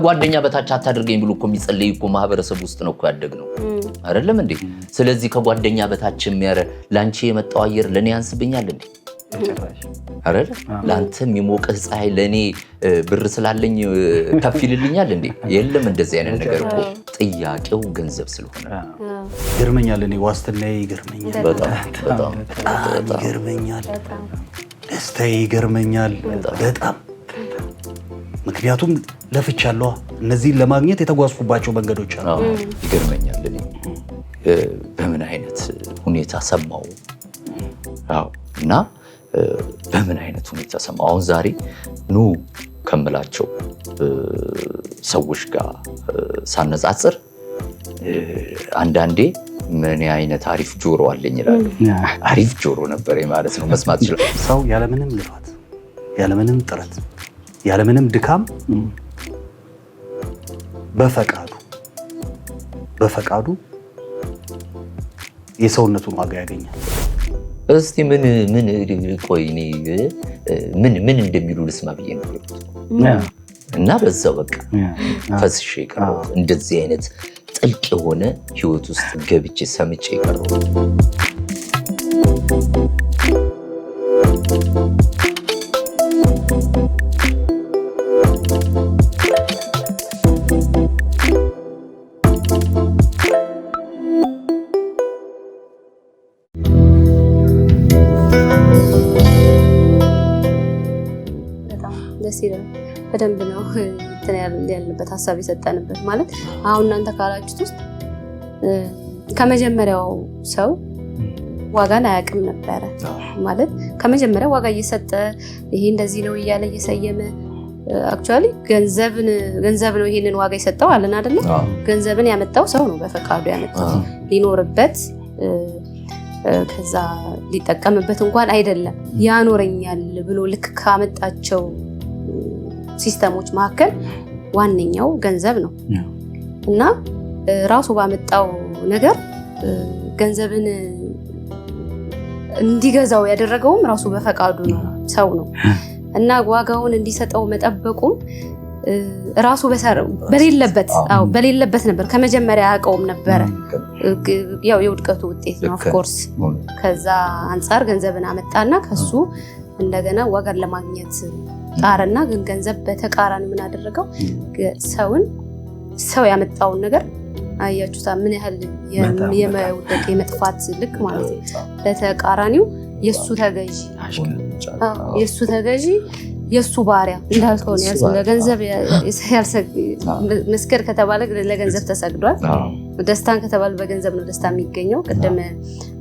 ከጓደኛ በታች አታድርገኝ ብሎ እኮ የሚጸልይ እኮ ማህበረሰብ ውስጥ ነው እኮ ያደግነው አይደለም እንዴ? ስለዚህ ከጓደኛ በታች ላንቺ የመጣው አየር ለኔ ያንስብኛል እንዴ? አይደል? ላንተ የሚሞቅህ ፀሐይ ለኔ ብር ስላለኝ ከፍ ይልልኛል እንዴ? የለም እንደዚህ አይነት ነገር እኮ። ጥያቄው ገንዘብ ስለሆነ ይገርመኛል። እኔ ዋስትናዬ ይገርመኛል፣ በጣም ይገርመኛል፣ ደስታዬ ይገርመኛል በጣም። ምክንያቱም ለፍቻለሁ። እነዚህን ለማግኘት የተጓዝኩባቸው መንገዶች አሉ። ይገርመኛል። እኔ በምን አይነት ሁኔታ ሰማው? አዎ እና በምን አይነት ሁኔታ ሰማው? አሁን ዛሬ ኑ ከምላቸው ሰዎች ጋር ሳነጻጽር አንዳንዴ ምን አይነት አሪፍ ጆሮ አለኝ ይላል። አሪፍ ጆሮ ነበር ማለት ነው። መስማት ይችላል ሰው ያለምንም ልፋት፣ ያለምንም ጥረት፣ ያለምንም ድካም በፈቃዱ የሰውነቱን ዋጋ ያገኛል። እስቲ ምን ቆይ እኔ ምን እንደሚሉ ልስማ ብዬ ነው እና በዛው በቃ ፈስሼ ቀረው። እንደዚህ አይነት ጥልቅ የሆነ ህይወት ውስጥ ገብቼ ሰምቼ ቀረው። በደንብ ነው ያለበት ሀሳብ የሰጠንበት ማለት አሁን እናንተ ካላችሁት ውስጥ ከመጀመሪያው ሰው ዋጋን አያውቅም ነበረ ማለት ከመጀመሪያው ዋጋ እየሰጠ ይሄ እንደዚህ ነው እያለ እየሰየመ አክቹአሊ ገንዘብ ነው ይሄንን ዋጋ የሰጠው አለን አይደለ? ገንዘብን ያመጣው ሰው ነው በፈቃዱ ያመጣው ሊኖርበት ከዛ ሊጠቀምበት እንኳን አይደለም ያኖረኛል ብሎ ልክ ካመጣቸው ሲስተሞች መካከል ዋነኛው ገንዘብ ነው እና ራሱ ባመጣው ነገር ገንዘብን እንዲገዛው ያደረገውም ራሱ በፈቃዱ ነው ሰው ነው እና ዋጋውን እንዲሰጠው መጠበቁም ራሱ በሌለበት ነበር። ከመጀመሪያ ያውቀውም ነበረ። ያው የውድቀቱ ውጤት ነው ኦፍ ኮርስ። ከዛ አንፃር ገንዘብን አመጣና ከሱ እንደገና ዋጋን ለማግኘት ጣረና ግን ገንዘብ በተቃራኒ ምን አደረገው? ሰው ያመጣውን ነገር አያችሁታ ምን ያህል የመውደቅ የመጥፋት ልክ ማለት ነው። በተቃራኒው የሱ ተገዢ የሱ ባሪያ እንዳልከው ነው። ለገንዘብ መስከር ከተባለ ለገንዘብ ተሰግዷል። ደስታን ከተባለ በገንዘብ ነው ደስታ የሚገኘው። ቀደም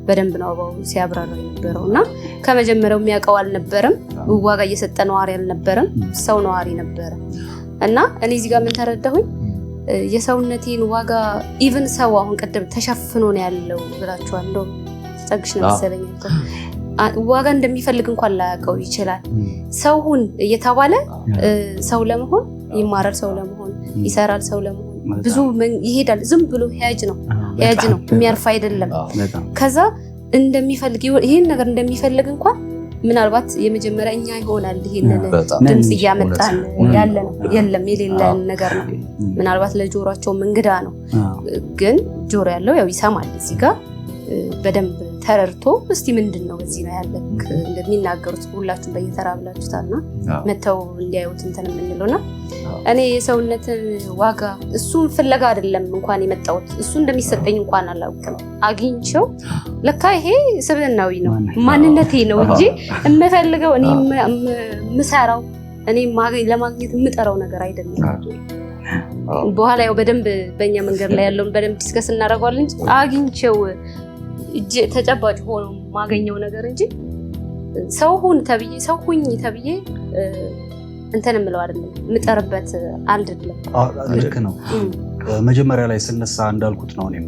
በደንብ ነው አባው ሲያብራራው የነበረውና ከመጀመሪያው የሚያውቀው አልነበረም። ዋጋ እየሰጠ ነዋሪ አልነበረም፣ ሰው ነዋሪ ነበረ። እና እኔ እዚህ ጋር ምን ተረዳሁኝ? የሰውነቴን ዋጋ ኢቭን ሰው አሁን ቀደም ተሸፍኖ ነው ያለው ብላችኋል። እንደው ተጠግሽ ነው መሰለኝ ዋጋ እንደሚፈልግ እንኳን ላያውቀው ይችላል። ሰውን እየተባለ ሰው ለመሆን ይማራል፣ ሰው ለመሆን ይሰራል፣ ሰው ለመሆን ብዙ ይሄዳል። ዝም ብሎ ሄያጅ ነው የሚያርፍ አይደለም። ከዛ እንደሚፈልግ ይሄን ነገር እንደሚፈልግ እንኳን ምናልባት የመጀመሪያ እኛ ይሆናል ይሄንን ድምጽ እያመጣን ያለ ነው የለም የሌለ ነገር ነው። ምናልባት ለጆሮአቸው እንግዳ ነው፣ ግን ጆሮ ያለው ያው ይሰማል። እዚህ ጋር በደንብ ተረርቶ እስቲ ምንድነው እዚህ ነው ያለክ እንደሚናገሩት ሁላችሁም በየተራ ብላችሁታልና መተው እንዲያዩት እንትን የምንለውና እኔ የሰውነትን ዋጋ እሱን ፍለጋ አይደለም እንኳን የመጣሁት እሱ እንደሚሰጠኝ እንኳን አላውቅም። አግኝቼው ለካ ይሄ ስብዕናዊ ነው ማንነቴ ነው እንጂ የምፈልገው እኔ የምሰራው እኔ ለማግኘት የምጠራው ነገር አይደለም። በኋላ ያው በደንብ በእኛ መንገድ ላይ ያለውን በደንብ ዲስከስ እናደርገዋለን እንጂ አግኝቼው ተጨባጭ ሆኖ ማገኘው ነገር እንጂ ሰው ሁኝ ተብዬ እንትን የምለው አይደለም፣ የምጠርበት አይደለም። ልክ ነው። መጀመሪያ ላይ ስነሳ እንዳልኩት ነው እኔም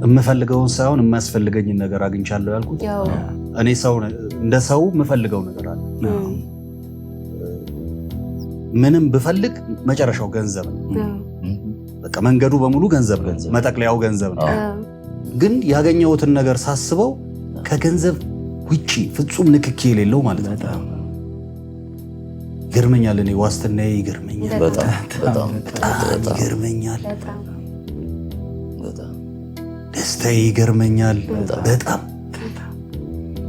የምፈልገውን ሳይሆን የሚያስፈልገኝን ነገር አግኝቻለሁ ያልኩት። እኔ ሰው እንደ ሰው የምፈልገው ነገር አለ። ምንም ብፈልግ መጨረሻው ገንዘብ ነው። በቃ መንገዱ በሙሉ ገንዘብ ነው፣ መጠቅለያው ገንዘብ ነው። ግን ያገኘሁትን ነገር ሳስበው ከገንዘብ ውጪ ፍጹም ንክኪ የሌለው ማለት ነው። ይገርመኛል። እኔ ዋስትናዬ ይገርመኛል፣ በጣም ይገርመኛል። ደስታዬ ይገርመኛል በጣም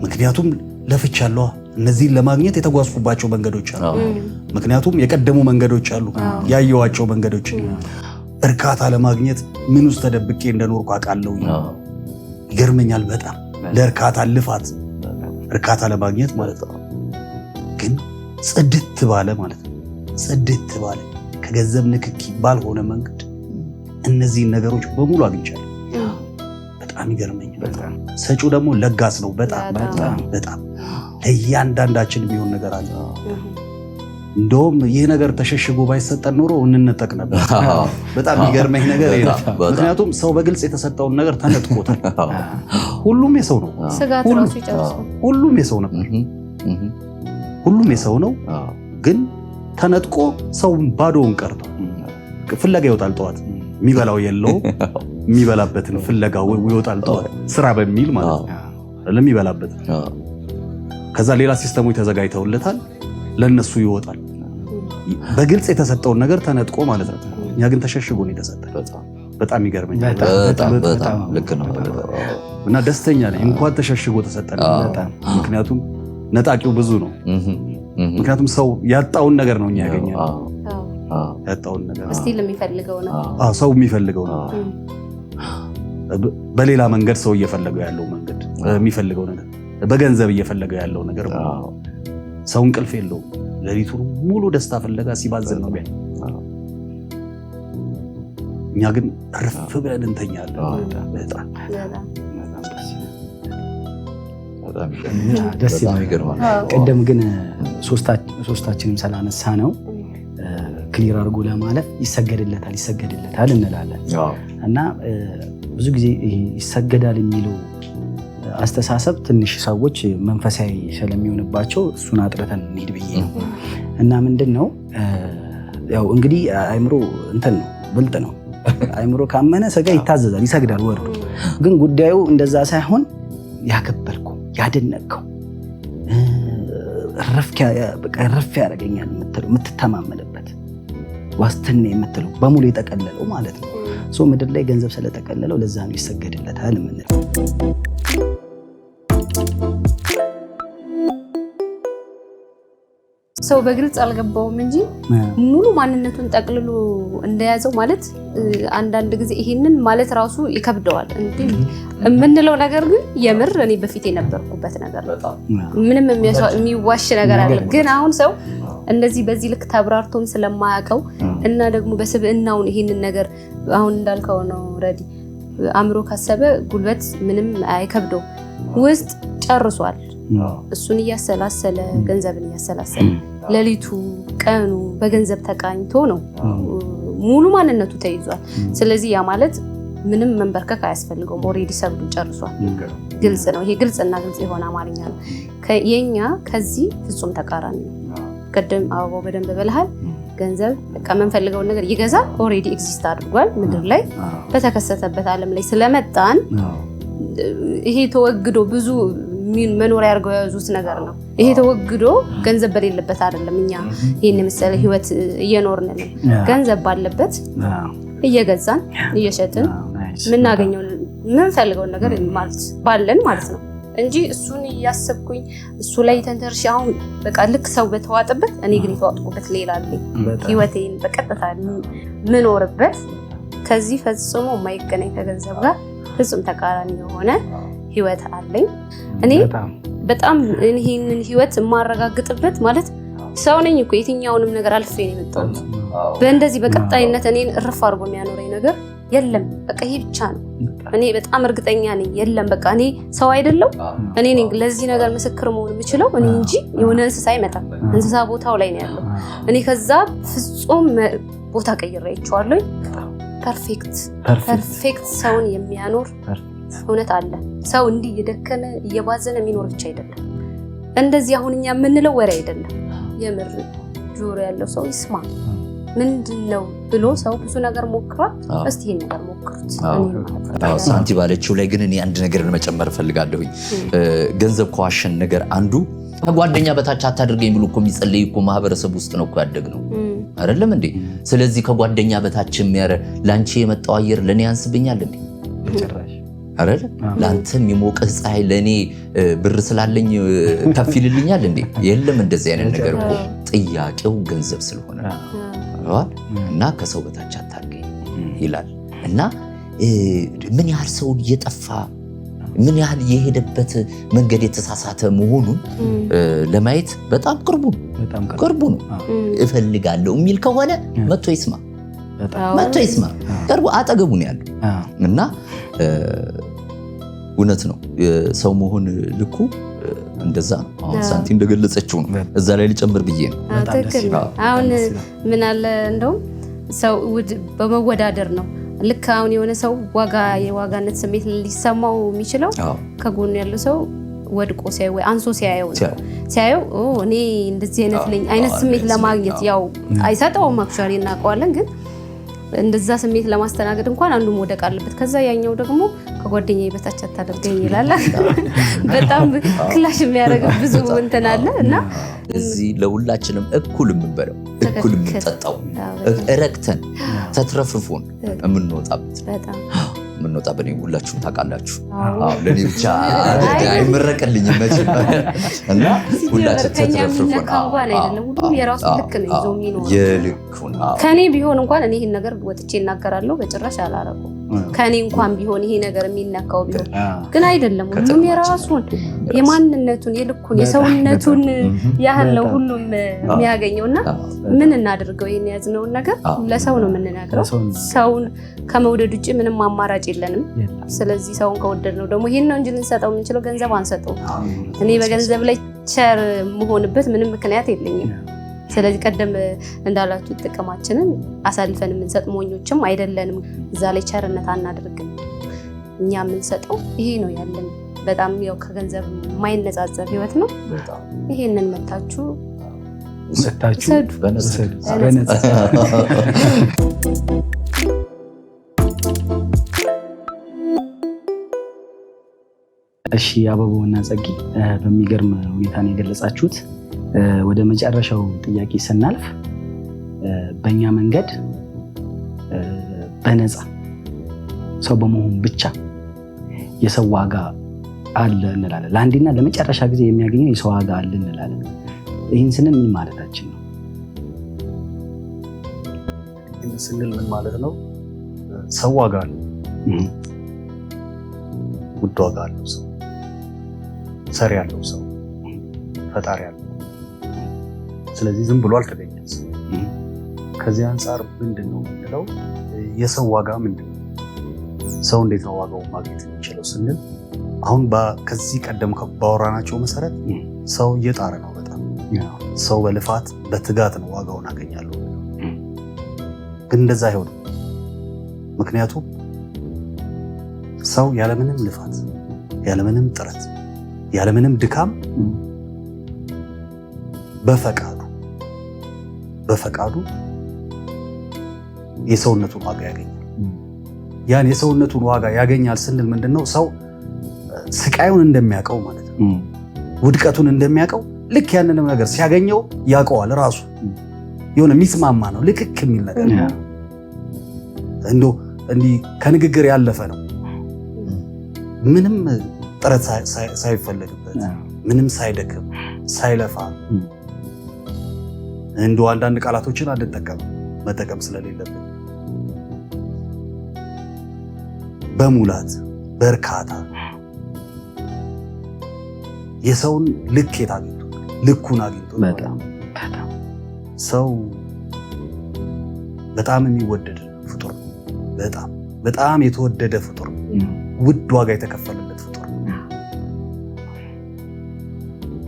ምክንያቱም ለፍቻለሁ። እነዚህን ለማግኘት የተጓዝኩባቸው መንገዶች አሉ። ምክንያቱም የቀደሙ መንገዶች አሉ፣ ያየዋቸው መንገዶች። እርካታ ለማግኘት ምን ውስጥ ተደብቄ እንደኖርኩ አውቃለሁ። ይገርመኛል በጣም ለእርካታ ልፋት፣ እርካታ ለማግኘት ማለት ነው። ግን ጽድት ባለ ማለት ነው፣ ጽድት ባለ ከገንዘብ ንክኪ ባልሆነ መንገድ እነዚህን ነገሮች በሙሉ አግኝቻለሁ። በጣም ይገርመኛል። ሰጪው ደግሞ ለጋስ ነው። በጣም ለእያንዳንዳችን የሚሆን ነገር አለ። እንደውም ይህ ነገር ተሸሽጎ ባይሰጠን ኖሮ እንነጠቅ ነበር። በጣም የሚገርመኝ ነገር ይሄ ነው። ምክንያቱም ሰው በግልጽ የተሰጠውን ነገር ተነጥቆታል። ሁሉም የሰው ነው፣ ሁሉም የሰው ነበር፣ ሁሉም የሰው ነው። ግን ተነጥቆ ሰው ባዶውን ቀርቶ ፍለጋ ይወጣል። ጠዋት የሚበላው የለው፣ የሚበላበትን ፍለጋ ይወጣል ጠዋት፣ ስራ በሚል ማለት ነው ለሚበላበት። ከዛ ሌላ ሲስተሞች ተዘጋጅተውለታል፣ ለነሱ ይወጣል። በግልጽ የተሰጠውን ነገር ተነጥቆ ማለት ነው። እኛ ግን ተሸሽጎ ነው የተሰጠ። በጣም ይገርመኛል። በጣም ልክ ነው። እና ደስተኛ ነኝ እንኳን ተሸሽጎ ተሰጠን። ምክንያቱም ነጣቂው ብዙ ነው። ምክንያቱም ሰው ያጣውን ነገር ነው እኛ ያገኘነው። ያጣውን ነገር እስቲል የሚፈልገው ነው። ሰው የሚፈልገው ነው። በሌላ መንገድ ሰው እየፈለገው ያለው መንገድ የሚፈልገው ነገር በገንዘብ እየፈለገው ያለው ነገር ሰው እንቅልፍ የለውም። ሌሊቱን ሙሉ ደስታ ፍለጋ ሲባዝን ነው ቢያ። እኛ ግን ረፍ ብለን እንተኛለን። በጣም ደስ ይላል። ቀደም ግን ሶስታችንም ስላነሳ ነው ክሊር አድርጎ ለማለፍ ይሰገድለታል እንላለን እና ብዙ ጊዜ ይሰገዳል የሚለው አስተሳሰብ ትንሽ ሰዎች መንፈሳዊ ስለሚሆንባቸው እሱን አጥረተን እንሂድ ብዬ ነው። እና ምንድነው ያው እንግዲህ አእምሮ እንትን ነው፣ ብልጥ ነው። አእምሮ ካመነ ስጋ ይታዘዛል፣ ይሰግዳል ወርዱ። ግን ጉዳዩ እንደዛ ሳይሆን ያከበርከው፣ ያደነቅከው፣ ረፍ ያደርገኛል የምትተማመንበት ዋስትና የምትለው በሙሉ የጠቀለለው ማለት ነው። ምድር ላይ ገንዘብ ስለጠቀለለው ለዛ ነው ይሰገድለታል የምንለው። ሰው በግልጽ አልገባውም እንጂ ሙሉ ማንነቱን ጠቅልሎ እንደያዘው ማለት አንዳንድ ጊዜ ይሄንን ማለት ራሱ ይከብደዋል። እንዴ የምንለው ነገር ግን የምር እኔ በፊት የነበርኩበት ነገር ምንም የሚዋሽ ነገር አለ። ግን አሁን ሰው እንደዚህ በዚህ ልክ ተብራርቶም ስለማያውቀው እና ደግሞ በስብዕናውን ይሄንን ነገር አሁን እንዳልከው ነው ረዲ አእምሮ ካሰበ ጉልበት ምንም አይከብደው ውስጥ ጨርሷል። እሱን እያሰላሰለ ገንዘብን እያሰላሰለ ሌሊቱ ቀኑ በገንዘብ ተቃኝቶ ነው ሙሉ ማንነቱ ተይዟል። ስለዚህ ያ ማለት ምንም መንበርከክ አያስፈልገውም። ኦሬዲ ሰብዱ ጨርሷል። ግልጽ ነው። ይሄ ግልጽና ግልጽ የሆነ አማርኛ ነው። የኛ ከዚህ ፍጹም ተቃራኒ ነው። ቀደም አበባው በደንብ በልሃል። ገንዘብ በቃ የምንፈልገውን ነገር ይገዛል። ኦሬዲ ኤግዚስት አድርጓል ምድር ላይ በተከሰተበት ዓለም ላይ ስለመጣን ይሄ ተወግዶ ብዙ መኖር ያርገው ያዙት ነገር ነው። ይሄ ተወግዶ ገንዘብ በሌለበት አይደለም እኛ ይሄን የመሰለ ህይወት እየኖርን ነው። ገንዘብ ባለበት እየገዛን እየሸጥን ምናገኘው ምንፈልገውን ነገር ማለት ባለን ማለት ነው እንጂ እሱን እያሰብኩኝ እሱ ላይ ተንተርሽ አሁን በቃ ልክ ሰው በተዋጠበት እኔ ግን የተዋጥኩበት ሌላ አለ። ህይወቴን በቀጥታ ምኖርበት ከዚህ ፈጽሞ የማይገናኝ ከገንዘብ ጋር ፍጹም ተቃራኒ የሆነ ህይወት አለኝ። እኔ በጣም ይሄንን ህይወት የማረጋግጥበት ማለት ሰው ነኝ እኮ የትኛውንም ነገር አልፌ ነው የመጣሁት። በእንደዚህ በቀጣይነት እኔን እርፍ አድርጎ የሚያኖረኝ ነገር የለም። በቃ ይሄ ብቻ ነው። እኔ በጣም እርግጠኛ ነኝ። የለም በቃ እኔ ሰው አይደለም። እኔ ነኝ ለዚህ ነገር ምስክር መሆን የምችለው እኔ እንጂ የሆነ እንስሳ አይመጣም። እንስሳ ቦታው ላይ ነው ያለው። እኔ ከዛ ፍጹም ቦታ ቀይሬያቸዋለሁ። ፐርፌክት ሰውን የሚያኖር እውነት አለ። ሰው እንዲህ እየደከመ እየባዘነ የሚኖር ብቻ አይደለም። እንደዚህ አሁን እኛ የምንለው ወሬ አይደለም። የምር ጆሮ ያለው ሰው ይስማ። ምንድነው ብሎ ሰው ብዙ ነገር ሞክሯል። እስቲ ይሄን ነገር ሞክሩት። ሳንቲ ባለችው ላይ ግን እኔ አንድ ነገር መጨመር ፈልጋለሁኝ። ገንዘብ ከዋሸን ነገር አንዱ ከጓደኛ በታች አታድርገኝ ብሎ እኮ የሚጸልይ እኮ ማህበረሰብ ውስጥ ነው እኮ ያደግነው አይደለም እንዴ? ስለዚህ ከጓደኛ በታች የሚያረ ላንቺ የመጣው አየር ለኔ ያንስብኛል እንዴ? አይደል? ላንተ የሚሞቅህ ፀሐይ ለኔ ብር ስላለኝ ከፍ ይልልኛል እንዴ? የለም እንደዚህ አይነት ነገር እኮ። ጥያቄው ገንዘብ ስለሆነ እና ከሰው በታች አታድርገኝ ይላል። እና ምን ያህል ሰው እየጠፋ ምን ያህል የሄደበት መንገድ የተሳሳተ መሆኑን ለማየት በጣም ቅርቡ ነው። እፈልጋለሁ የሚል ከሆነ መጥቶ ይስማ። ቅርቡ አጠገቡ ነው ያለው። እና እውነት ነው ሰው መሆን ልኩ እንደዛ ነው። አሁን ሳንቲ እንደገለጸችው ነው። እዛ ላይ ሊጨምር ብዬ ነው። አሁን ምን አለ እንደውም ሰው በመወዳደር ነው። ልክ አሁን የሆነ ሰው የዋጋነት ስሜት ሊሰማው የሚችለው ከጎኑ ያለው ሰው ወድቆ ሲያየው ወይ አንሶ ሲያየው እኔ እንደዚህ አይነት ስሜት ለማግኘት ያው አይሰጠውም። አክቹዋሊ እናውቀዋለን፣ ግን እንደዛ ስሜት ለማስተናገድ እንኳን አንዱ መውደቅ አለበት። ከዛ ያኛው ደግሞ ከጓደኛዬ በታች አታደርገኝ ይላል። በጣም ክላሽ የሚያደርግ ብዙ እንትን አለ እና እዚህ ለሁላችንም እኩል የምንበለው እኩል የምንጠጣው ረክተን ተትረፍርፎን የምንወጣበት ሁላችሁም ታውቃላችሁ። ለእኔ ብቻ አይመረቅልኝም መቼም እና ሁላችን ተትረፍርፎን የራሱ ልክ ነው ይዞ የሚኖረው። ከኔ ቢሆን እንኳን እኔ ይህን ነገር ወጥቼ እናገራለሁ በጭራሽ አላረገውም። ከኔ እንኳን ቢሆን ይሄ ነገር የሚነካው ቢሆን ግን አይደለም። ሁሉም የራሱን የማንነቱን የልኩን የሰውነቱን ያህል ነው ሁሉም የሚያገኘውና ምን እናድርገው? ይሄን ያዝነውን ነገር ለሰው ነው የምንነግረው። ሰውን ከመውደድ ውጭ ምንም አማራጭ የለንም። ስለዚህ ሰውን ከወደድነው ደግሞ ይሄን ነው እንጂ ልንሰጠው የምንችለው ገንዘብ አንሰጠው። እኔ በገንዘብ ላይ ቸር መሆንበት ምንም ምክንያት የለኝም። ስለዚህ ቀደም እንዳላችሁ ጥቅማችንን አሳልፈን የምንሰጥ ሞኞችም አይደለንም። እዛ ላይ ቸርነት አናደርግም። እኛ የምንሰጠው ይሄ ነው ያለን። በጣም ያው ከገንዘብ የማይነጻጸር ህይወት ነው። ይሄንን መታችሁ ሰጣችሁ በነፃ እሺ አበባውና ጸጊ በሚገርም ሁኔታ ነው የገለጻችሁት። ወደ መጨረሻው ጥያቄ ስናልፍ በእኛ መንገድ በነፃ ሰው በመሆን ብቻ የሰው ዋጋ አለ እንላለን። ለአንዴና ለመጨረሻ ጊዜ የሚያገኘው የሰው ዋጋ አለ እንላለን። ይህን ስንል ምን ማለታችን ነው? ይህን ስንል ምን ማለት ነው? ሰው ዋጋ አለ፣ ውድ ዋጋ አለው። ሰው ሰሪ ያለው ሰው ፈጣሪ ያለው። ስለዚህ ዝም ብሎ አልተገኘም። ከዚህ አንጻር ምንድነው የምንለው? የሰው ዋጋ ምንድነው? ሰው እንዴት ነው ዋጋውን ማግኘት የሚችለው ስንል አሁን ከዚህ ቀደም ባወራናቸው መሰረት ሰው እየጣረ ነው። በጣም ሰው በልፋት በትጋት ነው ዋጋውን አገኛለሁ። ግን እንደዛ አይሆንም። ምክንያቱም ሰው ያለምንም ልፋት፣ ያለምንም ጥረት፣ ያለምንም ድካም በፈቃዱ የሰውነቱን ዋጋ ያገኛል። ያን የሰውነቱን ዋጋ ያገኛል ስንል ምንድነው? ሰው ስቃዩን እንደሚያውቀው ማለት ነው፣ ውድቀቱን እንደሚያውቀው ልክ ያንንም ነገር ሲያገኘው ያውቀዋል። ራሱ የሆነ የሚስማማ ነው፣ ልክክ የሚል ነገር እንዲህ ከንግግር ያለፈ ነው። ምንም ጥረት ሳይፈለግበት፣ ምንም ሳይደክም ሳይለፋ። እንደው አንዳንድ ቃላቶችን መጠቀም ስለሌለብን በሙላት በእርካታ የሰውን ልኬት አግኝቶ ልኩን አግኝቶ ሰው በጣም የሚወደድ ፍጡር ነው። በጣም የተወደደ ፍጡር ነው። ውድ ዋጋ የተከፈለለት ፍጡር ነው።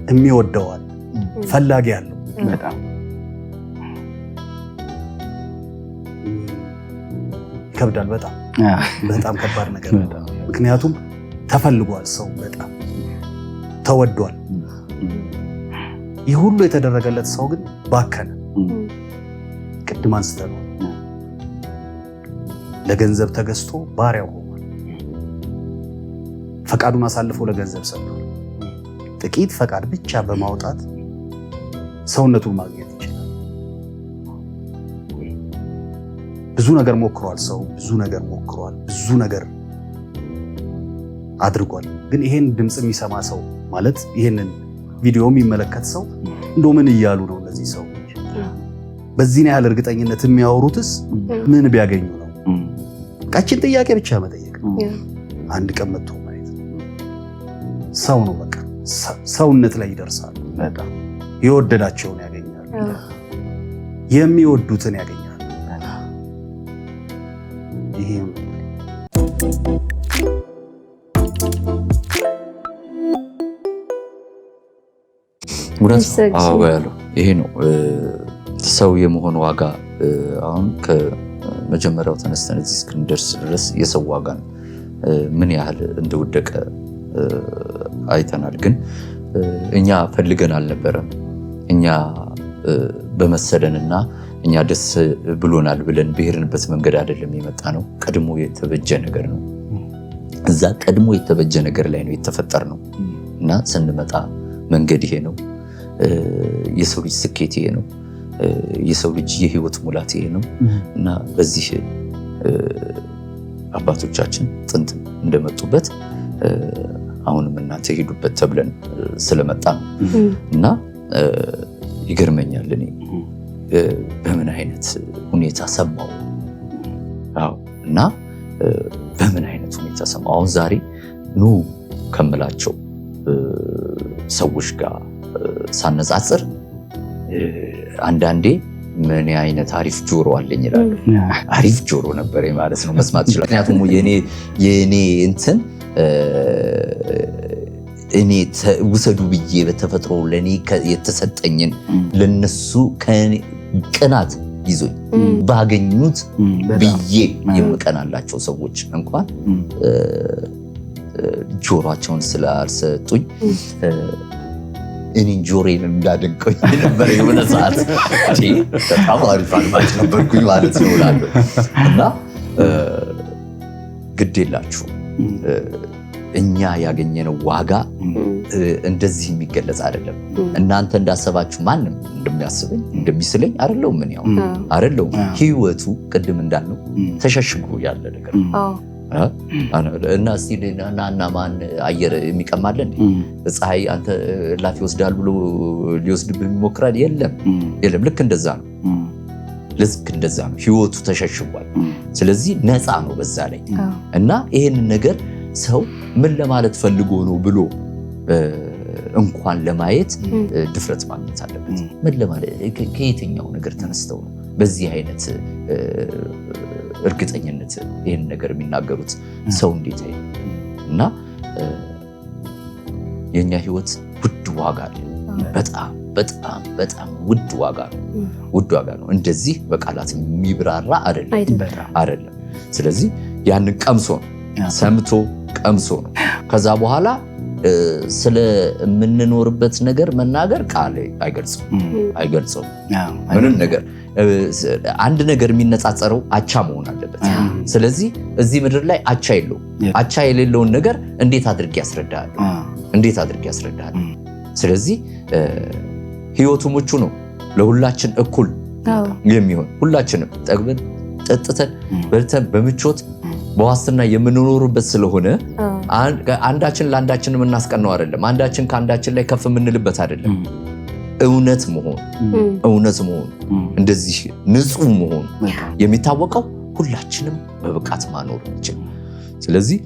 የሚወደዋል፣ ፈላጊ ያለው ይከብዳል። በጣም ከባድ ነገር ነው። ምክንያቱም ተፈልጓል፣ ሰው በጣም ተወዷል። ይህ ሁሉ የተደረገለት ሰው ግን ባከነ። ቅድም አንስተነው ለገንዘብ ተገዝቶ ባሪያው ሆኗል። ፈቃዱን አሳልፎ ለገንዘብ ሰጥቷል። ጥቂት ፈቃድ ብቻ በማውጣት ሰውነቱን ማግኘት ይችላል። ብዙ ነገር ሞክሯል። ሰው ብዙ ነገር ሞክሯል። ብዙ ነገር አድርጓል። ግን ይሄን ድምፅ የሚሰማ ሰው ማለት ይሄንን ቪዲዮ የሚመለከት ሰው እንደው ምን እያሉ ነው እነዚህ ሰዎች? በዚህ ያህል እርግጠኝነት የሚያወሩትስ ምን ቢያገኙ ነው? ቃችን ጥያቄ ብቻ መጠየቅ ነው። አንድ ቀን መጥቶ ማየት ነው። ሰው ነው በቃ ሰውነት ላይ ይደርሳል። የወደዳቸውን ያገኛል፣ የሚወዱትን ያገኛል። ይሄ ያለው ይሄ ነው። ሰው የመሆን ዋጋ አሁን ከመጀመሪያው ተነስተን እዚህ እስክንደርስ ድረስ የሰው ዋጋ ምን ያህል እንደወደቀ አይተናል። ግን እኛ ፈልገን አልነበረም። እኛ በመሰለንና እኛ ደስ ብሎናል ብለን ብሄርንበት መንገድ አይደለም የመጣ ነው። ቀድሞ የተበጀ ነገር ነው። እዛ ቀድሞ የተበጀ ነገር ላይ ነው የተፈጠር ነው እና ስንመጣ መንገድ ይሄ ነው። የሰው ልጅ ስኬት ይሄ ነው። የሰው ልጅ የህይወት ሙላት ይሄ ነው እና በዚህ አባቶቻችን ጥንት እንደመጡበት አሁንም እናንተ ሄዱበት ተብለን ስለመጣ ነው እና ይገርመኛል። እኔ በምን አይነት ሁኔታ ሰማው እና በምን አይነት ሁኔታ ሰማው። አሁን ዛሬ ኑ ከምላቸው ሰዎች ጋር ሳነጻጽር አንዳንዴ ምን አይነት አሪፍ ጆሮ አለኝ ይላሉ። አሪፍ ጆሮ ነበር ማለት ነው መስማት ይችላል። ምክንያቱም የኔ እንትን እኔ ውሰዱ ብዬ በተፈጥሮ ለኔ የተሰጠኝን ለነሱ ቅናት ይዞኝ ባገኙት ብዬ የምቀናላቸው ሰዎች እንኳን ጆሮአቸውን ስላልሰጡኝ እኔን ጆሮዬን እንዳደንቀኝ ነበር የሆነ ሰዓት። በጣም አሪፍ አድማጭ ነበርኩኝ ማለት ይሆናል። እና ግድ የላችሁ እኛ ያገኘነው ዋጋ እንደዚህ የሚገለጽ አይደለም። እናንተ እንዳሰባችሁ ማንም እንደሚያስበኝ እንደሚስለኝ አይደለሁም። ምን ያው አይደለሁም። ህይወቱ ቅድም እንዳልነው ተሸሽጎ ያለ ነገር እና እስቲ ናና ማን አየር የሚቀማለን ፀሐይ አንተ ላፊ ወስዳል ብሎ ሊወስድብህ ይሞክራል? የለም። ልክ እንደዛ ነው። ልክ እንደዛ ነው። ህይወቱ ተሸሽጓል። ስለዚህ ነፃ ነው በዛ ላይ እና ይሄንን ነገር ሰው ምን ለማለት ፈልጎ ነው ብሎ እንኳን ለማየት ድፍረት ማግኘት አለበት። ምን ለማለት ከየትኛው ነገር ተነስተው ነው በዚህ አይነት እርግጠኝነት ይህን ነገር የሚናገሩት? ሰው እንዴት አይ እና የኛ ህይወት ውድ ዋጋ አለ። በጣም በጣም በጣም ውድ ዋጋ ነው። ውድ ዋጋ ነው። እንደዚህ በቃላት የሚብራራ አይደለም። ስለዚህ ያንን ቀምሶ ነው ሰምቶ ቀምሶ ነው ከዛ በኋላ ስለምንኖርበት ነገር መናገር ቃል አይገልጸውም። ምንም ነገር አንድ ነገር የሚነጻጸረው አቻ መሆን አለበት። ስለዚህ እዚህ ምድር ላይ አቻ የለውም። አቻ የሌለውን ነገር እንዴት አድርጌ ያስረዳል? ስለዚህ ህይወቱ ምቹ ነው ለሁላችን እኩል የሚሆን ሁላችንም ጠግበን ጠጥተን በልተን በምቾት በዋስትና የምንኖርበት ስለሆነ አንዳችን ለአንዳችን የምናስቀነው አይደለም። አንዳችን ከአንዳችን ላይ ከፍ የምንልበት አይደለም። እውነት መሆን እንደዚህ ንጹህ መሆን የሚታወቀው ሁላችንም በብቃት ማኖር እንችል። ስለዚህ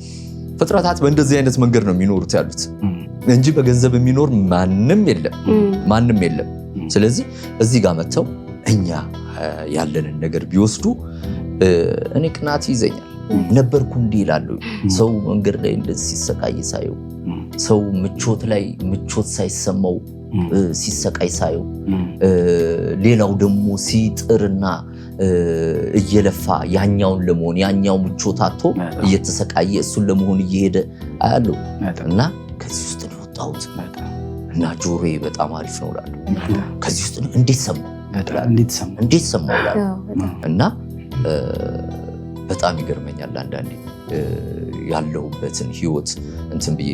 ፍጥረታት በእንደዚህ አይነት መንገድ ነው የሚኖሩት ያሉት እንጂ በገንዘብ የሚኖር ማንም የለም። ስለዚህ እዚህ ጋር መጥተው እኛ ያለንን ነገር ቢወስዱ እኔ ቅናት ይዘኛል ነበርኩ እንዲህ ይላሉ። ሰው መንገድ ላይ እንደዚህ ሲሰቃይ ሳየው፣ ሰው ምቾት ላይ ምቾት ሳይሰማው ሲሰቃይ ሳየው፣ ሌላው ደግሞ ሲጥርና እየለፋ ያኛውን ለመሆን ያኛው ምቾት አጥቶ እየተሰቃየ እሱን ለመሆን እየሄደ አያለው እና ከዚህ ውስጥ ነው የወጣሁት እና ጆሮዬ በጣም አሪፍ ነው እላለሁ። ከዚህ ውስጥ ነው እንዴት ሰማሁ እላለሁ እና በጣም ይገርመኛል አንዳንዴ ያለሁበትን ህይወት እንትን ብዬ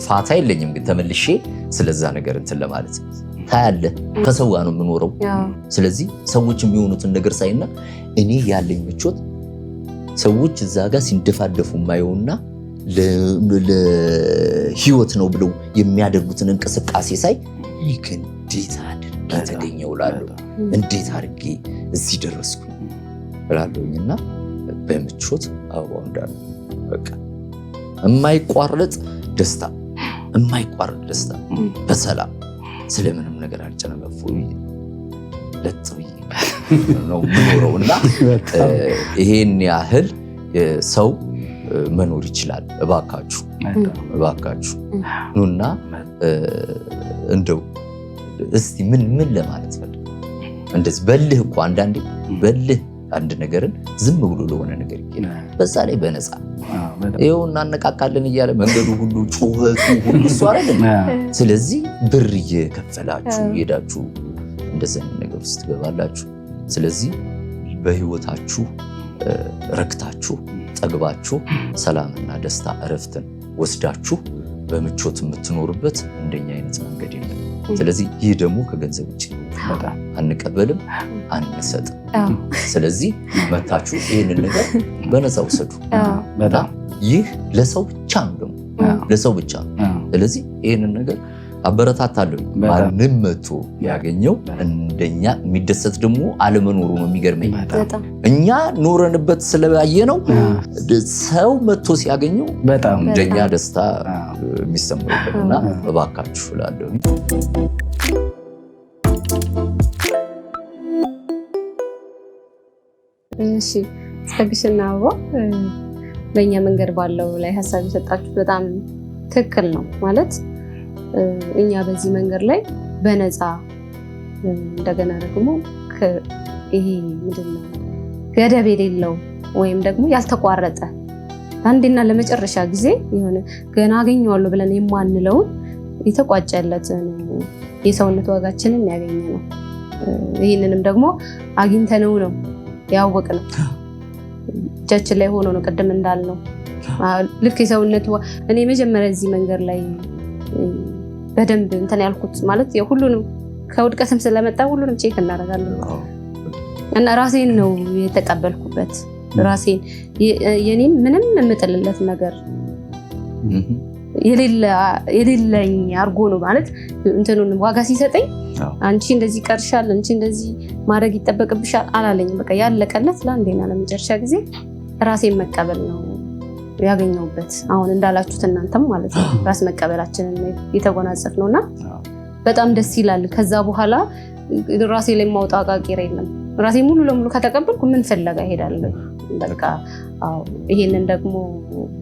ፋታ የለኝም ግን ተመልሼ ስለዛ ነገር እንትን ለማለት ታያለህ። ከሰው ጋር ነው የምኖረው። ስለዚህ ሰዎች የሚሆኑትን ነገር ሳይና እኔ ያለኝ ምቾት ሰዎች እዛ ጋር ሲንደፋደፉ ማየውና ለህይወት ነው ብለው የሚያደርጉትን እንቅስቃሴ ሳይ እንዴት አድርጌ ተገኘው እላለሁ፣ እንዴት አድርጌ እዚህ ደረስኩኝ እላለሁኝና በምቾት አበባው እንዳለ በቃ የማይቋረጥ ደስታ በሰላም ስለምንም ነገር አልጨነገፉ ለጥ ብዬ ነው የምኖረው እና ይሄን ያህል ሰው መኖር ይችላል። እባካችሁ ኑና እንደው እስቲ ምን ለማለት ፈልግ እንደዚህ በልህ እኮ አንዳንዴ በልህ አንድ ነገርን ዝም ብሎ ለሆነ ነገር ይገኛል። በዛ ላይ በነፃ ይኸው እናነቃቃለን እያለ መንገዱ ሁሉ ጩኸቱ ሁሉ እሱ አይደለም። ስለዚህ ብር እየከፈላችሁ ሄዳችሁ እንደዚህ ነገር ውስጥ ትገባላችሁ። ስለዚህ በህይወታችሁ ረክታችሁ ጠግባችሁ ሰላምና ደስታ እረፍትን ወስዳችሁ በምቾት የምትኖርበት እንደኛ አይነት መንገድ የለም። ስለዚህ ይህ ደግሞ ከገንዘብ ውጭ አንቀበልም፣ አንሰጥም። ስለዚህ መታችሁ ይህንን ነገር በነፃ ውሰዱ። ይህ ለሰው ብቻ ነው፣ ደግሞ ለሰው ብቻ ነው። ስለዚህ ይህንን ነገር አበረታታለሁ። ማንም መቶ ያገኘው እንደኛ የሚደሰት ደግሞ አለመኖሩ ነው የሚገርመኝ። እኛ ኖረንበት ስለያየ ነው ሰው መቶ ሲያገኘው እንደኛ ደስታ የሚሰማውና እባካችሁ እላለሁ። እሺ ጸግሽና አበባ በእኛ መንገድ ባለው ላይ ሀሳብ የሰጣችሁት በጣም ትክክል ነው። ማለት እኛ በዚህ መንገድ ላይ በነፃ እንደገና ደግሞ ይሄ ምንድነው ገደብ የሌለው ወይም ደግሞ ያልተቋረጠ አንዴና ለመጨረሻ ጊዜ የሆነ ገና አገኘዋለሁ ብለን የማንለውን የተቋጨለትን የሰውነት ዋጋችንን ያገኘ ነው። ይህንንም ደግሞ አግኝተነው ነው ያወቅነው። እጃችን ላይ ሆኖ ነው። ቅድም እንዳልነው ልክ የሰውነት እኔ መጀመሪያ እዚህ መንገድ ላይ በደንብ እንትን ያልኩት ማለት ሁሉንም ከውድቀትም ስለመጣ ሁሉንም ቼክ እናደርጋለን እና ራሴን ነው የተቀበልኩበት። ራሴን የኔን ምንም የምጥልለት ነገር የሌለኝ አርጎ ነው ማለት እንትኑን ዋጋ ሲሰጠኝ አንቺ እንደዚህ ቀርሻል፣ አንቺ እንደዚህ ማድረግ ይጠበቅብሻል አላለኝ። በቃ ያለቀለት ለአንዴና ለመጨረሻ ጊዜ ራሴን መቀበል ነው ያገኘሁበት። አሁን እንዳላችሁት እናንተም ማለት ነው ራስ መቀበላችንን የተጎናጸፍ ነውና በጣም ደስ ይላል። ከዛ በኋላ ራሴ ላይ ማውጣት አቃቂር የለም። ራሴ ሙሉ ለሙሉ ከተቀበልኩ ምን ፈለጋ እሄዳለሁ? በቃ አዎ። ይሄንን ደግሞ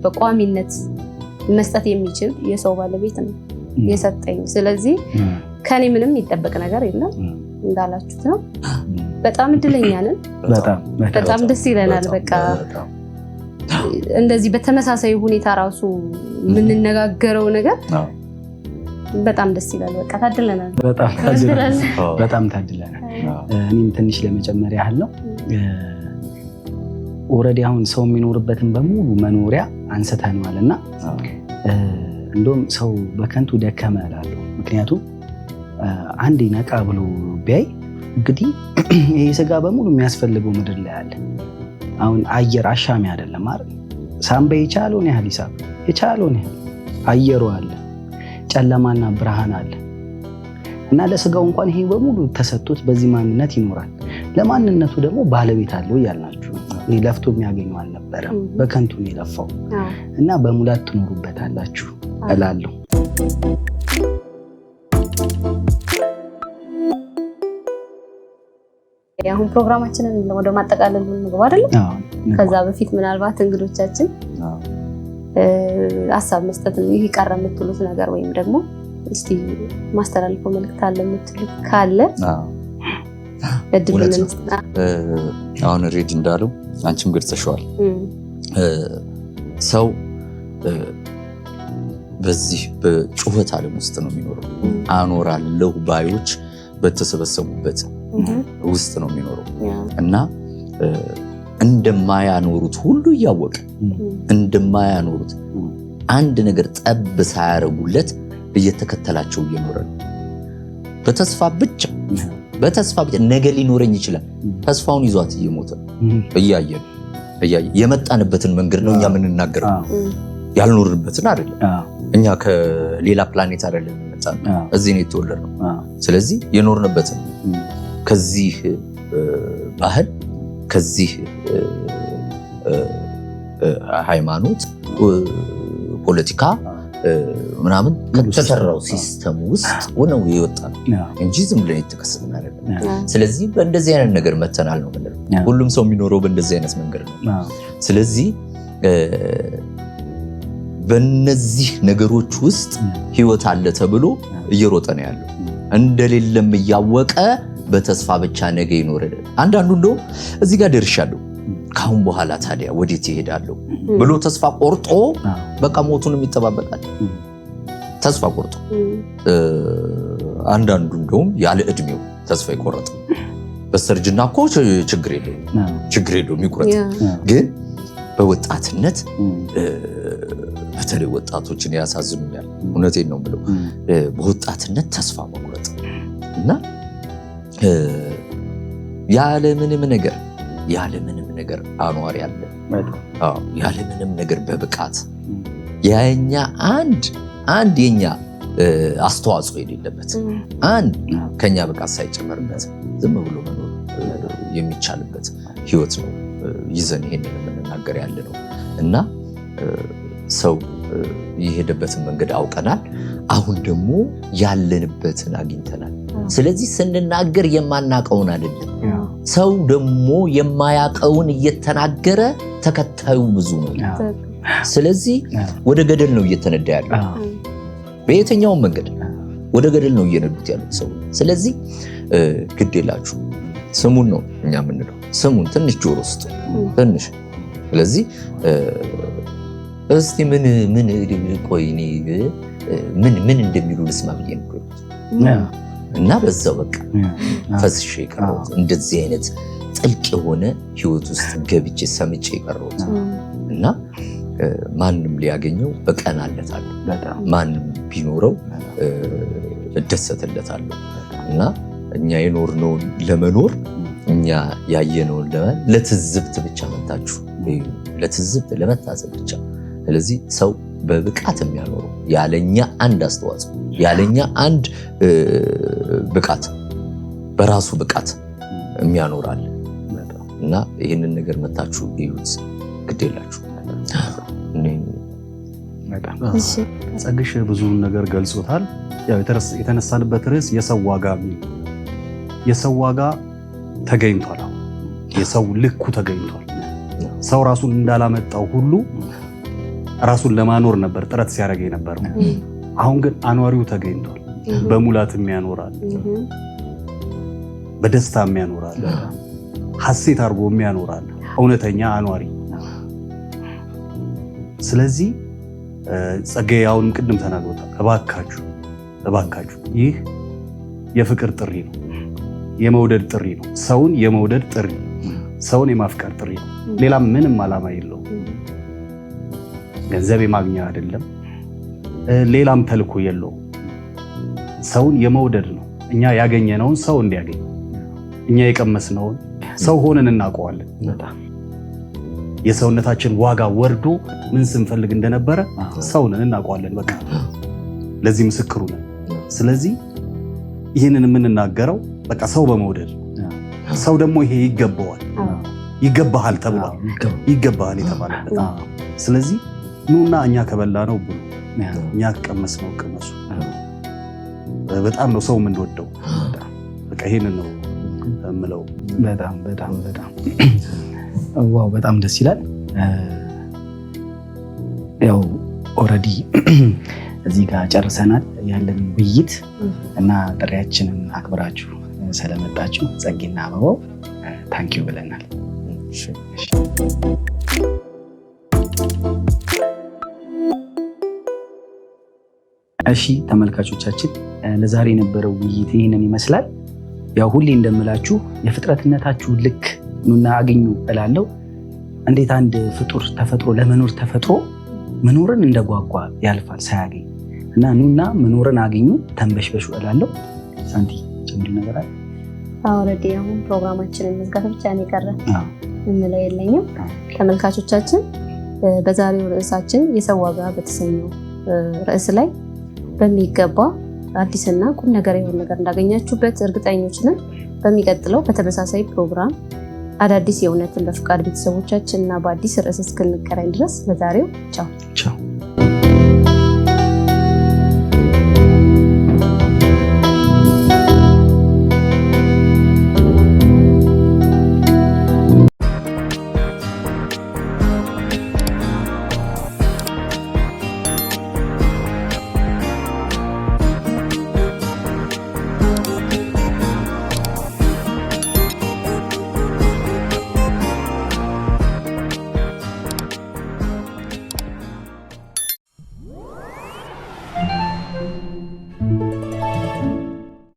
በቋሚነት መስጠት የሚችል የሰው ባለቤት ነው የሰጠኝ። ስለዚህ ከኔ ምንም የሚጠበቅ ነገር የለም። እንዳላችሁት ነው። በጣም እድለኛ ነን። በጣም ደስ ይለናል። በቃ እንደዚህ በተመሳሳይ ሁኔታ ራሱ የምንነጋገረው ነገር በጣም ደስ ይላል። በቃ ታድለናል። በጣም ታድለናል። እኔም ትንሽ ለመጨመር ያህል ነው። ኦልሬዲ አሁን ሰው የሚኖርበትን በሙሉ መኖሪያ አንስተነዋል እና እንደውም ሰው በከንቱ ደከመ እላለሁ። ምክንያቱም አንዴ ነቃ ብሎ ቢያይ እንግዲህ ይሄ ስጋ በሙሉ የሚያስፈልገው ምድር ላይ አለ። አሁን አየር አሻሚ አይደለም አይደል? ሳምባ የቻለውን ያህል ሂሳብ የቻለውን ያህል አየሩ አለ፣ ጨለማና ብርሃን አለ እና ለስጋው እንኳን ይሄ በሙሉ ተሰጥቶት በዚህ ማንነት ይኖራል። ለማንነቱ ደግሞ ባለቤት አለው እያልናችሁ ለፍቶ የሚያገኘው አልነበረም። በከንቱ ነው የለፋው እና በሙላት ትኖሩበታላችሁ እላለሁ። አሁን ፕሮግራማችንን ወደ ማጠቃለል እንግባ አይደል? ከዛ በፊት ምናልባት እንግዶቻችን ሀሳብ መስጠት ይሄ ቀረ የምትሉት ነገር ወይም ደግሞ እስቲ ማስተላለፈው መልእክት አለ የምትሉት ካለ እድሉን እንስጣ። አሁን ሬድ እንዳለው አንቺም ገልጸሽዋል። ሰው በዚህ በጩኸት ዓለም ውስጥ ነው የሚኖረው። አኖራለሁ ባዮች በተሰበሰቡበት ውስጥ ነው የሚኖረው እና እንደማያኖሩት ሁሉ እያወቀ እንደማያኖሩት አንድ ነገር ጠብ ሳያረጉለት እየተከተላቸው እየኖረ ነው። በተስፋ ብቻ ነገ ሊኖረኝ ይችላል። ተስፋውን ይዟት እየሞተ እያየን የመጣንበትን መንገድ ነው እኛ የምንናገረው፣ ያልኖርንበትን አይደለም። እኛ ከሌላ ፕላኔት አይደለም የመጣነው፣ እዚህ ነው የተወለድነው። ስለዚህ የኖርንበትን ከዚህ ባህል፣ ከዚህ ሃይማኖት፣ ፖለቲካ ምናምን ከተሰራው ሲስተም ውስጥ ነው የወጣነው እንጂ ዝም ብለን የተከሰትን አይደለም። ስለዚህ በእንደዚህ አይነት ነገር መተናል ነው የምንለው። ሁሉም ሰው የሚኖረው በእንደዚህ አይነት መንገድ ነው። ስለዚህ በእነዚህ ነገሮች ውስጥ ህይወት አለ ተብሎ እየሮጠ ነው ያለው። እንደሌለም እያወቀ በተስፋ ብቻ ነገ ይኖራል። አንዳንዱ እንደውም እዚህ ጋር ደርሻለሁ ካሁን በኋላ ታዲያ ወዴት ይሄዳለሁ ብሎ ተስፋ ቆርጦ በቃ ሞቱንም ይጠባበቃል። ተስፋ ቆርጦ አንዳንዱ እንደውም ያለ እድሜው ተስፋ ይቆረጥ። በስተርጅና እኮ ችግር የለውም ይቁረጥ። ግን በወጣትነት በተለይ ወጣቶችን ያሳዝኑኛል። እውነቴን ነው ብለው በወጣትነት ተስፋ መቁረጥ እና ያለምንም ነገር አኗሪ አለ። ያለምንም ነገር በብቃት የኛ አንድ የኛ አስተዋጽኦ የሌለበት አንድ ከኛ ብቃት ሳይጨመርበት ዝም ብሎ መኖር የሚቻልበት ህይወት ነው ይዘን ይሄንን የምንናገር ያለ ነው እና ሰው የሄደበትን መንገድ አውቀናል። አሁን ደግሞ ያለንበትን አግኝተናል። ስለዚህ ስንናገር የማናቀውን አይደለም። ሰው ደግሞ የማያቀውን እየተናገረ ተከታዩ ብዙ ነው። ስለዚህ ወደ ገደል ነው እየተነዳ ያለው። በየትኛውም መንገድ ወደ ገደል ነው እየነዱት ያሉት ሰው። ስለዚህ ግድ የላችሁ ስሙን ነው እኛ የምንለው። ስሙን ትንሽ ጆሮ ውስጥ ትንሽ። ስለዚህ እስቲ ምን ቆይ እኔ ምን እንደሚሉ ልስማ ብዬ ነው እና በዛው በቃ ፈስሼ የቀረሁት እንደዚህ አይነት ጥልቅ የሆነ ህይወት ውስጥ ገብቼ ሰምቼ የቀረሁት እና ማንም ሊያገኘው እቀናለታለሁ። ማንም ቢኖረው እደሰትለታለሁ እና እኛ የኖርነውን ለመኖር እኛ ያየነውን ለትዝብት ብቻ መታችሁ ለትዝብት ለመታዘብ ብቻ። ስለዚህ ሰው በብቃት የሚያኖረው ያለኛ አንድ አስተዋጽኦ ያለኛ አንድ ብቃት በራሱ ብቃት የሚያኖራል እና ይህንን ነገር መታችሁ ይዩት፣ ግድ የላችሁ። ጸግሽ ብዙ ነገር ገልጾታል። ያው የተነሳንበት ርዕስ የሰው ዋጋ ተገኝቷል። የሰው ልኩ ተገኝቷል። ሰው ራሱን እንዳላመጣው ሁሉ ራሱን ለማኖር ነበር ጥረት ሲያደርግ የነበረው። አሁን ግን አኗሪው ተገኝቷል። በሙላትም ያኖራል፣ በደስታም ያኖራል፣ ሐሴት አድርጎም ያኖራል። እውነተኛ አኗሪ። ስለዚህ ጸጋዬ አሁንም ቅድም ተናግሮታል። እባካችሁ ይህ የፍቅር ጥሪ ነው፣ የመውደድ ጥሪ ነው። ሰውን የመውደድ ጥሪ፣ ሰውን የማፍቀር ጥሪ ነው። ሌላ ምንም ዓላማ የለውም። ገንዘብ የማግኛ አይደለም፣ ሌላም ተልኮ የለውም። ሰውን የመውደድ ነው። እኛ ያገኘነውን ሰው እንዲያገኝ፣ እኛ የቀመስነውን ሰው ሆነን እናውቀዋለን። የሰውነታችን ዋጋ ወርዶ ምን ስንፈልግ እንደነበረ ሰውንን እናውቀዋለን። በቃ ለዚህ ምስክሩ ነን። ስለዚህ ይህንን የምንናገረው በቃ ሰው በመውደድ ሰው ደግሞ ይሄ ይገባሃል ተብሏል። ይገባሃል የተባለበት። ስለዚህ ኑና እኛ ከበላ ነው ብሉ፣ እኛ ከቀመስ ነው ቅመሱ። በጣም ነው ሰው የምንወደው። በቃ ይሄንን ነው የምለው። በጣም ዋው፣ በጣም ደስ ይላል። ያው ኦልሬዲ እዚህ ጋር ጨርሰናል ያለን ውይይት እና ጥሪያችንን አክብራችሁ ስለመጣችሁ ጸጌና አበባው ታንኪዩ ብለናል። እሺ ተመልካቾቻችን፣ ለዛሬ የነበረው ውይይት ይህንን ይመስላል። ያው ሁሌ እንደምላችሁ የፍጥረትነታችሁ ልክ ኑና አግኙ እላለሁ። እንዴት አንድ ፍጡር ተፈጥሮ ለመኖር ተፈጥሮ መኖርን እንደጓጓ ያልፋል ሳያገኝ እና ኑና መኖርን አገኙ ተንበሽበሹ እላለሁ። ሳንቲ ጨምሪ ነገር አለ? ኦልሬዲ አሁን ፕሮግራማችንን መዝጋት ብቻ ነው የቀረ የምለው የለኝም። ተመልካቾቻችን በዛሬው ርዕሳችን የሰው ዋጋ በተሰኘው ርዕስ ላይ በሚገባ አዲስና ቁም ነገር የሆነ ነገር እንዳገኛችሁበት እርግጠኞች ነን። በሚቀጥለው በተመሳሳይ ፕሮግራም አዳዲስ የእውነትን በፍቃድ ቤተሰቦቻችን እና በአዲስ ርዕስ እስክንገናኝ ድረስ ለዛሬው ቻው።